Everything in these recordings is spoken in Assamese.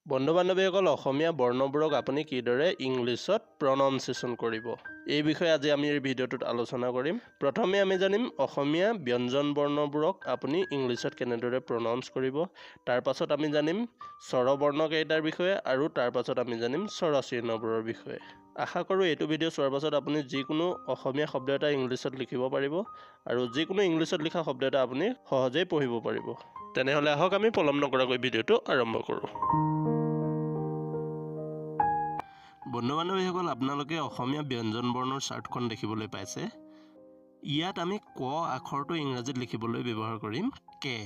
বন্ধু বান্ধৱীসকল অসমীয়া বৰ্ণবোৰক আপুনি কিদৰে ইংলিছত প্ৰনাউন্সিয়েশ্যন কৰিব এই বিষয়ে আজি আমি এই ভিডিঅ'টোত আলোচনা কৰিম। প্ৰথমে আমি জানিম অসমীয়া ব্যঞ্জন বৰ্ণবোৰক আপুনি ইংলিছত কেনেদৰে প্ৰনাউন্স কৰিব। তাৰ পাছত আমি জানিম স্বৰ বৰ্ণ কেইটাৰ বিষয়ে আৰু তাৰ পাছত আমি জানিম স্বৰচিহ্নবোৰৰ বিষয়ে। আশা কৰোঁ এইটো ভিডিঅ' চোৱাৰ পাছত আপুনি যিকোনো অসমীয়া শব্দ এটা ইংলিছত লিখিব পাৰিব আৰু যিকোনো ইংলিছত লিখা শব্দ এটা আপুনি সহজেই পঢ়িব পাৰিব। তেনেহ'লে আহক আমি পলম নকৰাকৈ ভিডিঅ'টো আৰম্ভ কৰোঁ। বন্ধু বান্ধৱীসকল আপোনালোকে অসমীয়া ব্যঞ্জন বৰ্ণৰ চাৰ্টখন দেখিবলৈ পাইছে। ইয়াত আমি ক আখৰটো ইংৰাজীত লিখিবলৈ ব্যৱহাৰ কৰিম কে।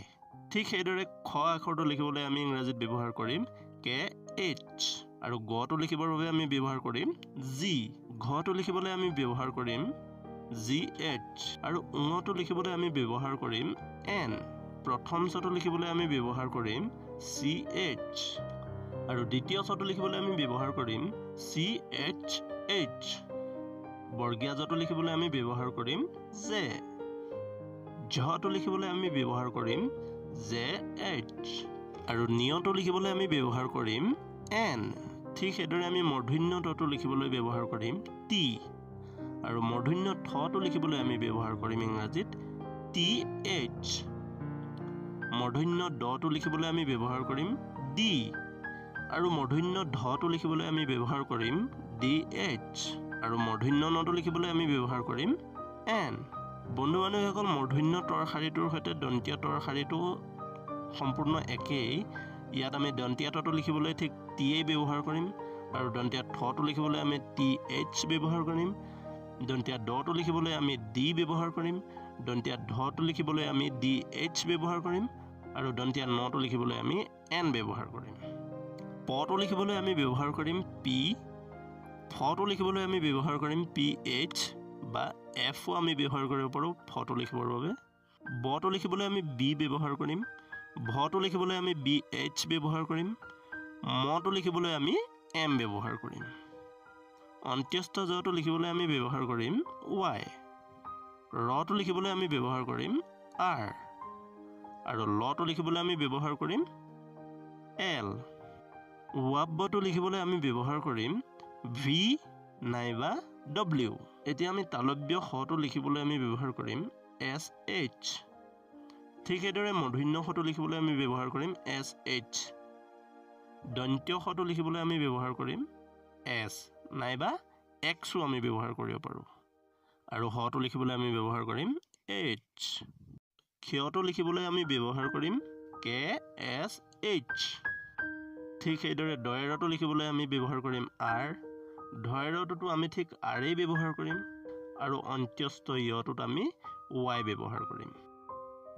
ঠিক সেইদৰে খ আখৰটো লিখিবলৈ আমি ইংৰাজীত ব্যৱহাৰ কৰিম কে এইচ আৰু গটো লিখিবৰ বাবে আমি ব্যৱহাৰ কৰিম জি। ঘটো লিখিবলৈ আমি ব্যৱহাৰ কৰিম জি এইচ আৰু ঙটো লিখিবলৈ আমি ব্যৱহাৰ কৰিম এন। প্ৰথম চটো লিখিবলৈ আমি ব্যৱহাৰ কৰিম চি এইচ আৰু দ্বিতীয় চটো লিখিবলৈ আমি ব্যৱহাৰ কৰিম চি এইচ এইচ। বৰ্গীয় জটো লিখিবলৈ আমি ব্যৱহাৰ কৰিম জে। ঝটো লিখিবলৈ আমি ব্যৱহাৰ কৰিম জে এইচ আৰু নিয়টো লিখিবলৈ আমি ব্যৱহাৰ কৰিম এন। ঠিক সেইদৰে আমি মূৰ্ধন্য টটো লিখিবলৈ ব্যৱহাৰ কৰিম টি আৰু মূৰ্ধন্য থটো লিখিবলৈ আমি ব্যৱহাৰ কৰিম ইংৰাজীত টি এইচ। মূৰ্ধন্য ডটো লিখিবলৈ আমি ব্যৱহাৰ কৰিম ডি আৰু মূৰ্ধন্য ধটো লিখিবলৈ আমি ব্যৱহাৰ কৰিম ডি এইচ আৰু মূৰ্ধন্য নটো লিখিবলৈ আমি ব্যৱহাৰ কৰিম এন। বন্ধু বান্ধৱীসকল মূৰ্ধন্য তৰ শাৰীটোৰ সৈতে দন্তীয় তৰ শাৰীটো সম্পূৰ্ণ একেই। ইয়াত আমি দন্তীয় টটো লিখিবলৈ ঠিক টিয়েই ব্যৱহাৰ কৰিম আৰু দন্তীয় থটো লিখিবলৈ আমি টি এইচ ব্যৱহাৰ কৰিম। দন্তীয় ডটো লিখিবলৈ আমি ডি ব্যৱহাৰ কৰিম। দন্তীয় ধটো লিখিবলৈ আমি ডি এইচ ব্যৱহাৰ কৰিম আৰু দন্তীয় নটো লিখিবলৈ আমি এন ব্যৱহাৰ কৰিম। পটো লিখিবলৈ আমি ব্যৱহাৰ কৰিম পি। ফটো লিখিবলৈ আমি ব্যৱহাৰ কৰিম পি এইচ বা এফও আমি ব্যৱহাৰ কৰিব পাৰোঁ ফটো লিখিবৰ বাবে। বটো লিখিবলৈ আমি বি ব্যৱহাৰ কৰিম। ভটো লিখিবলৈ আমি বি এইচ ব্যৱহাৰ কৰিম। মটো লিখিবলৈ আমি এম ব্যৱহাৰ কৰিম। অন্ত্যস্ত জটো লিখিবলৈ আমি ব্যৱহাৰ কৰিম ৱাই। ৰটো লিখিবলৈ আমি ব্যৱহাৰ কৰিম আৰ আৰু লটো লিখিবলৈ আমি ব্যৱহাৰ কৰিম এল। ৱাব্বটো লিখিবলৈ আমি ব্যৱহাৰ কৰিম ভি নাইবা ডব্লিউ। এতিয়া আমি তালব্য শটো লিখিবলৈ আমি ব্যৱহাৰ কৰিম এছ এইচ। ঠিক সেইদৰে মূৰ্ধন্য শটো লিখিবলৈ আমি ব্যৱহাৰ কৰিম এছ এইচ। দন্ত্য শটো লিখিবলৈ আমি ব্যৱহাৰ কৰিম এছ নাইবা এক্সো আমি ব্যৱহাৰ কৰিব পাৰোঁ আৰু হটো লিখিবলৈ আমি ব্যৱহাৰ কৰিম এইচ। ক্ষটো লিখিবলৈ আমি ব্যৱহাৰ কৰিম কে এছ এইচ। ঠিক সেইদৰে দয়ৰটো লিখিবলৈ আমি ব্যৱহাৰ কৰিম আৰ। ধয়ৰটোতো আমি ঠিক আৰেই ব্যৱহাৰ কৰিম আৰু অন্ত্যস্ত য়টোত আমি ৱাই ব্যৱহাৰ কৰিম।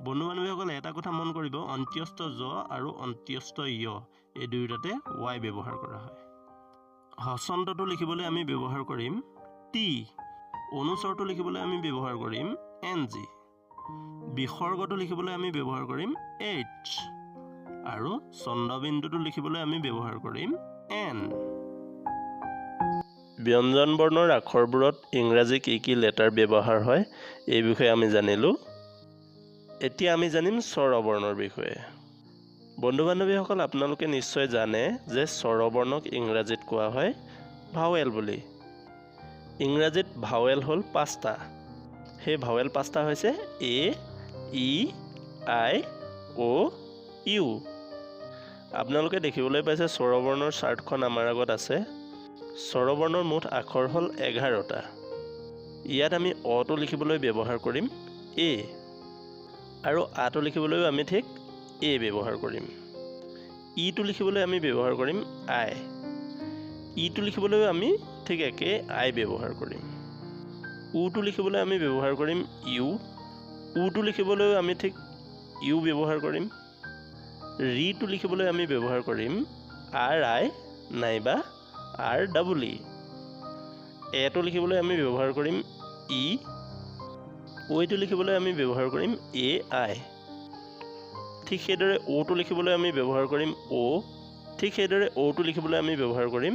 বন্ধু বান্ধৱীসকল এটা কথা মন কৰিব, অন্ত্যস্ত জ আৰু অন্ত্যস্ত য় এই দুয়োটাতে ৱাই ব্যৱহাৰ কৰা হয়। হচন্তটো লিখিবলৈ আমি ব্যৱহাৰ কৰিম টি। অনুস্বৰটো লিখিবলৈ আমি ব্যৱহাৰ কৰিম এন জি। বিসৰ্গটো লিখিবলৈ আমি ব্যৱহাৰ কৰিম এইচ আৰু চন্দ্ৰবিন্দুটো লিখিবলৈ আমি ব্যৱহাৰ কৰিম এন। ব্যঞ্জন বৰ্ণৰ আখৰবোৰত ইংৰাজী কি কি লেটাৰ ব্যৱহাৰ হয় এই বিষয়ে আমি জানিলোঁ। এতিয়া আমি জানিম স্বৰ বৰ্ণৰ বিষয়ে। বন্ধু বান্ধৱীসকল আপোনালোকে নিশ্চয় জানে যে স্বৰ বৰ্ণক ইংৰাজীত কোৱা হয় ভাৱেল বুলি। ইংৰাজীত ভাৱেল হ'ল 5টা। সেই ভাৱেল 5টা হৈছে এ, ই, আই, অ', ইউ। আপোনালোকে দেখিবলৈ পাইছে স্বৰ বৰ্ণৰ চাৰ্টখন আমাৰ আগত আছে। স্বৰ বৰ্ণৰ মুঠ আখৰ হ'ল 11টা। ইয়াত আমি অটো লিখিবলৈ ব্যৱহাৰ কৰিম এ আৰু আটো লিখিবলৈও আমি ঠিক এ ব্যৱহাৰ কৰিম। ইটো লিখিবলৈ আমি ব্যৱহাৰ কৰিম আই। ইটো লিখিবলৈও আমি ঠিক একে আই ব্যৱহাৰ কৰিম। উটো লিখিবলৈ আমি ব্যৱহাৰ কৰিম ইউ। উটো লিখিবলৈও আমি ঠিক ইউ ব্যৱহাৰ কৰিম। ৰিটো লিখিবলৈ আমি ব্যৱহাৰ কৰিম আৰ আই নাইবা আৰ ডাবল ই। এটো লিখিবলৈ আমি ব্যৱহাৰ কৰিম ই। ঐটো লিখিবলৈ আমি ব্যৱহাৰ কৰিম এ আই। ঠিক সেইদৰে অ'টো লিখিবলৈ আমি ব্যৱহাৰ কৰিম অ'। ঠিক সেইদৰে অ'টো লিখিবলৈ আমি ব্যৱহাৰ কৰিম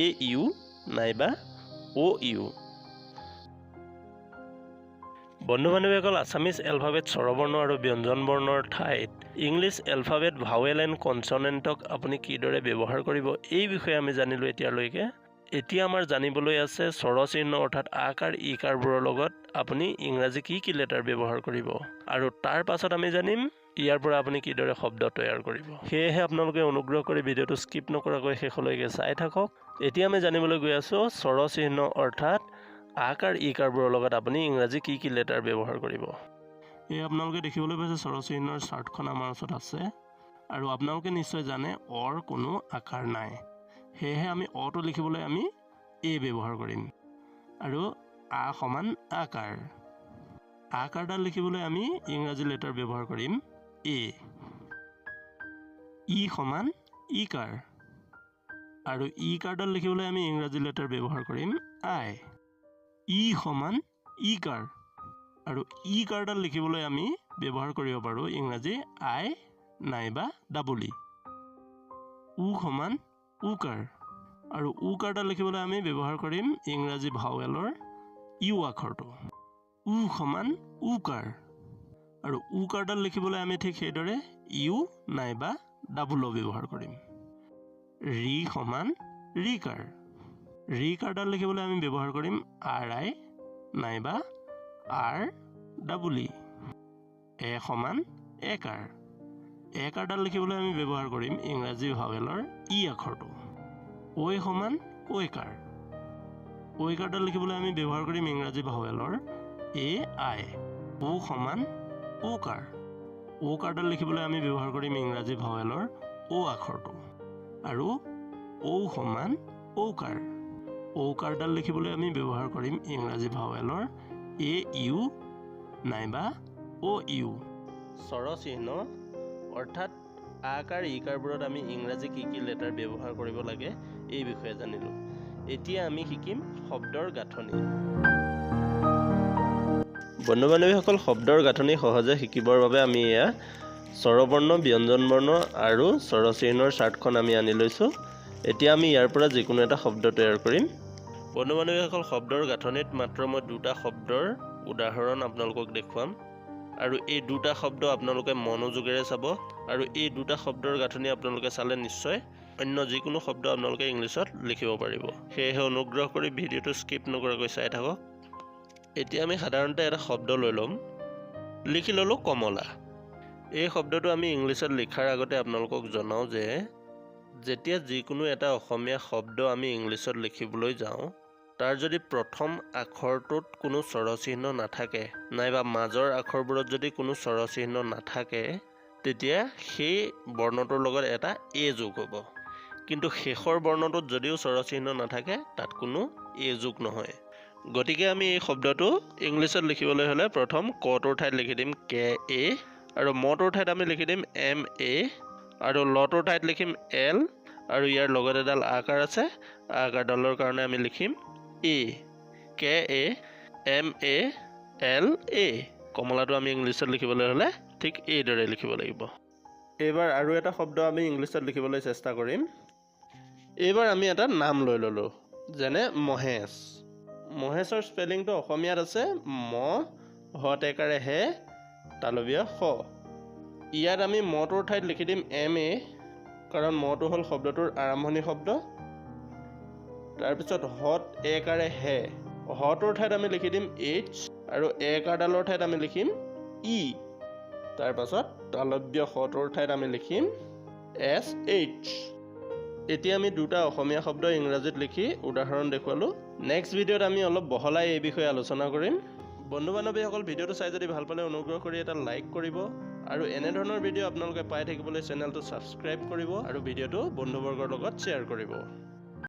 এ ইউ নাইবা অ' ইউ। বন্ধু বান্ধৱীসকল আছামিজ এলফাবেট স্বৰবৰ্ণ আৰু ব্যঞ্জন বৰ্ণৰ ঠাইত ইংলিছ এলফাবেট ভাৱেল এণ্ড কনছনেণ্টক আপুনি কিদৰে ব্যৱহাৰ কৰিব এই বিষয়ে আমি জানিলোঁ এতিয়ালৈকে। এতিয়া আমাৰ জানিবলৈ আছে স্বৰচিহ্ন অৰ্থাৎ আকাৰ ইকাৰবোৰৰ লগত আপুনি ইংৰাজী কি লেটাৰ ব্যৱহাৰ কৰিব আৰু তাৰ পাছত আমি জানিম ইয়াৰ পৰা আপুনি কিদৰে শব্দ তৈয়াৰ কৰিব। সেয়েহে আপোনালোকে অনুগ্ৰহ কৰি ভিডিঅ'টো স্কিপ নকৰাকৈ শেষলৈকে চাই থাকক। এতিয়া আমি জানিবলৈ গৈ আছোঁ স্বৰচিহ্ন অৰ্থাৎ আকাৰ ইকাৰবোৰৰ লগত আপুনি ইংৰাজী কি লেটাৰ ব্যৱহাৰ কৰিব। এই আপোনালোকে দেখিবলৈ পাইছে স্বৰচিহ্নৰ চাৰ্টখন আমাৰ ওচৰত আছে আৰু আপোনালোকে নিশ্চয় জানে অৰ কোনো আকাৰ নাই, সেয়েহে আমি অটো লিখিবলৈ আমি এ ব্যৱহাৰ কৰিম আৰু আ সমান আকাৰ। আকাৰডাল লিখিবলৈ আমি ইংৰাজী লেটাৰ ব্যৱহাৰ কৰিম এ। ই সমান ইকাৰ আৰু ইকাৰডাল লিখিবলৈ আমি ইংৰাজী লেটাৰ ব্যৱহাৰ কৰিম আই। ই সমান ইকাৰ আৰু ইকাৰডাল লিখিবলৈ আমি ব্যৱহাৰ কৰিব পাৰোঁ ইংৰাজী আই নাইবা ডাবল ই। উ সমান উকাৰ আৰু উকাৰডাল লিখিবলৈ আমি ব্যৱহাৰ কৰিম ইংৰাজী ভাৱেলৰ ইউ আখৰটো। উ সমান উকাৰ আৰু উকাৰডাল লিখিবলৈ আমি ঠিক সেইদৰে ইউ নাইবা ডাবল ব্যৱহাৰ কৰিম। ৰি সমান ৰিকাৰ, ৰিকাৰডাল লিখিবলৈ আমি ব্যৱহাৰ কৰিম আৰ আই নাইবা আৰ ডাবল ই। এ সমান একাৰ, একাৰডাল লিখিবলৈ আমি ব্যৱহাৰ কৰিম ইংৰাজী ভাৱেলৰ ই আখৰটো। ঐ সমান ঐকাৰ, ঐকাৰডাল লিখিবলৈ আমি ব্যৱহাৰ কৰিম ইংৰাজী ভাৱেলৰ এ আই। ও সমান ওকাৰ, ওকাৰডাল লিখিবলৈ আমি ব্যৱহাৰ কৰিম ইংৰাজী ভাৱেলৰ ও আখৰটো আৰু ঔ সমান ঔকাৰ, ঔকাৰডাল লিখিবলৈ আমি ব্যৱহাৰ কৰিম ইংৰাজী ভাৱেলৰ এ ইউ নাইবা অ ইউ। স্বৰচিহ্ন অৰ্থাৎ আকাৰ ইকাৰবোৰত আমি ইংৰাজী কি লেটাৰ ব্যৱহাৰ কৰিব লাগে এই বিষয়ে জানিলোঁ। এতিয়া আমি শিকিম শব্দৰ গাঁথনি। বন্ধু বান্ধৱীসকল, শব্দৰ গাঁথনি সহজে শিকিবৰ বাবে আমি এয়া স্বৰবৰ্ণ, ব্যঞ্জন বৰ্ণ আৰু স্বৰচিহ্নৰ চাৰ্টখন আমি আনি লৈছোঁ। এতিয়া আমি ইয়াৰ পৰা যিকোনো এটা শব্দ তৈয়াৰ কৰিম। বন্ধু বান্ধৱীসকল, শব্দৰ গাঁথনিত মাত্ৰ মই দুটা শব্দৰ উদাহৰণ আপোনালোকক দেখুৱাম আৰু এই দুটা শব্দ আপোনালোকে মনোযোগেৰে চাব আৰু এই দুটা শব্দৰ গাঁথনি আপোনালোকে চালে নিশ্চয় অন্য যিকোনো শব্দ আপোনালোকে ইংলিছত লিখিব পাৰিব। সেয়েহে অনুগ্ৰহ কৰি ভিডিঅ'টো স্কিপ নকৰাকৈ চাই থাকক। এতিয়া আমি সাধাৰণতে এটা শব্দ লৈ ল'ম। লিখি ল'লোঁ কমলা। এই শব্দটো আমি ইংলিছত লিখাৰ আগতে আপোনালোকক জনাওঁ যে যেতিয়া যিকোনো এটা অসমীয়া শব্দ আমি ইংলিছত লিখিবলৈ যাওঁ তাৰ যদি প্ৰথম আখৰটোত কোনো স্বৰচিহ্ন নাথাকে নাইবা মাজৰ আখৰবোৰত যদি কোনো স্বৰচিহ্ন নাথাকে তেতিয়া সেই বৰ্ণটোৰ লগত এটা এ যোগ হ'ব, কিন্তু শেষৰ বৰ্ণটোত যদিও স্বৰচিহ্ন নাথাকে তাত কোনো এ যোগ নহয়। গতিকে আমি এই শব্দটো ইংলিছত লিখিবলৈ হ'লে প্ৰথম কটোৰ ঠাইত লিখি দিম কে এ আৰু মটোৰ ঠাইত আমি লিখি দিম এম এ আৰু লটোৰ ঠাইত লিখিম এল আৰু ইয়াৰ লগত এডাল আকাৰ আছে, আকাৰডালৰ কাৰণে আমি লিখিম এ। কে এ এম এ এল এ। কমলাটো আমি ইংলিছত লিখিবলৈ হ'লে ঠিক এইদৰে লিখিব লাগিব। এইবাৰ আৰু এটা শব্দ আমি ইংলিছত লিখিবলৈ চেষ্টা কৰিম। এইবাৰ আমি এটা নাম লৈ ল'লোঁ, যেনে মহেশ। মহেশৰ স্পেলিংটো অসমীয়াত আছে ম হত একাৰে হে তালবীয় স। ইয়াত আমি মটোৰ ঠাইত লিখি দিম এম এ, কাৰণ মটো হ'ল শব্দটোৰ আৰম্ভণি শব্দ। তাৰপিছত হত একাৰে হে, হটোৰ ঠাইত আমি লিখি দিম এইচ আৰু একাৰডালৰ ঠাইত আমি লিখিম ই। তাৰপাছত তালব্য হটোৰ ঠাইত আমি লিখিম এছ এইচ। এতিয়া আমি দুটা অসমীয়া শব্দ ইংৰাজীত লিখি উদাহৰণ দেখুৱালোঁ। নেক্সট ভিডিঅ'ত আমি অলপ বহলাই এই বিষয়ে আলোচনা কৰিম। বন্ধু বান্ধৱীসকল, ভিডিঅ'টো চাই যদি ভাল পালে অনুগ্ৰহ কৰি এটা লাইক কৰিব আৰু এনেধৰণৰ ভিডিঅ' আপোনালোকে পাই থাকিবলৈ চেনেলটো ছাবস্ক্ৰাইব কৰিব আৰু ভিডিঅ'টো বন্ধুবৰ্গৰ লগত শ্বেয়াৰ কৰিব।